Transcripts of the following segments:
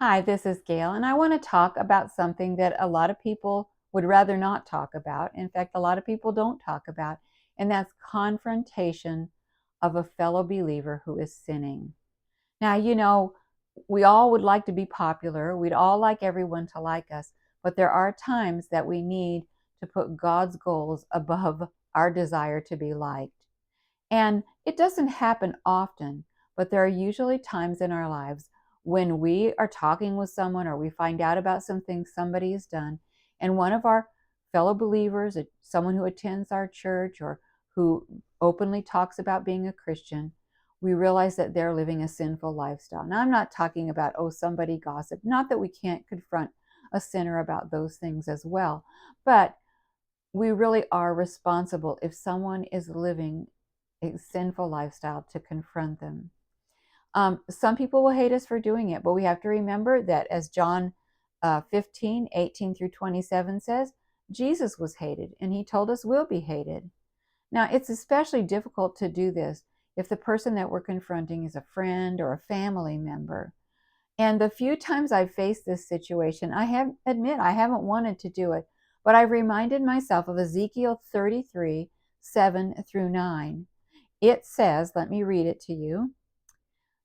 Hi, this is Gail, and I want to talk about something that a lot of people would rather not talk about. In fact, a lot of people don't talk about, and that's confrontation of a fellow believer who is sinning. Now, we all would like to be popular. We'd all like everyone to like us, but there are times that we need to put God's goals above our desire to be liked. And it doesn't happen often, but there are usually times in our lives when we are talking with someone or we find out about something somebody has done, and one of our fellow believers, someone who attends our church or who openly talks about being a Christian, we realize that they're living a sinful lifestyle. Now, I'm not talking about, oh, somebody gossiped. Not that we can't confront a sinner about those things as well, but we really are responsible if someone is living a sinful lifestyle to confront them. Some people will hate us for doing it, but we have to remember that as John 15:18 through 27 says, Jesus was hated, and he told us we'll be hated. Now, it's especially difficult to do this if the person that we're confronting is a friend or a family member. And the few times I've faced this situation, admit I haven't wanted to do it, but I've reminded myself of Ezekiel 33:7 through 9. It says, let me read it to you.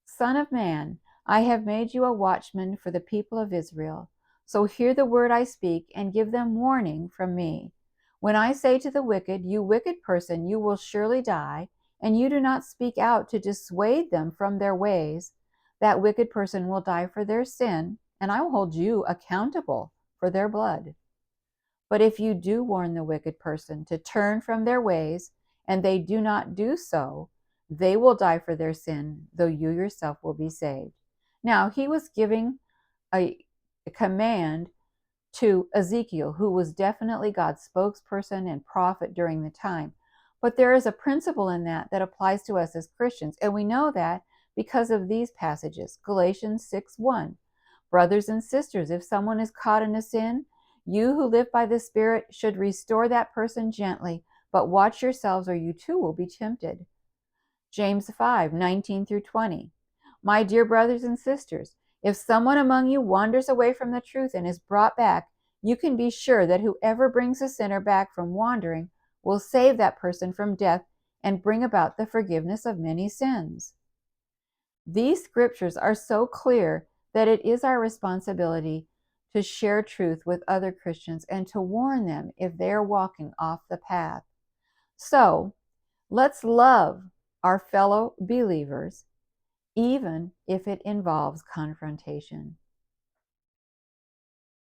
Son of man, I have made you a watchman for the people of Israel. So hear the word I speak and give them warning from me. When I say to the wicked, you wicked person, you will surely die, and you do not speak out to dissuade them from their ways, that wicked person will die for their sin, and I will hold you accountable for their blood. But if you do warn the wicked person to turn from their ways, and they do not do so, they will die for their sin, though you yourself will be saved. Now, he was giving a command to Ezekiel, who was definitely God's spokesperson and prophet during the time. But there is a principle in that applies to us as Christians, and we know that because of these passages. Galatians 6:1. Brothers and sisters, if someone is caught in a sin, you who live by the Spirit should restore that person gently, but watch yourselves or you too will be tempted. James 5:19 through 20. My dear brothers and sisters, if someone among you wanders away from the truth and is brought back, you can be sure that whoever brings a sinner back from wandering will save that person from death and bring about the forgiveness of many sins. These scriptures are so clear that it is our responsibility to share truth with other Christians and to warn them if they are walking off the path. So, let's love our fellow believers, even if it involves confrontation.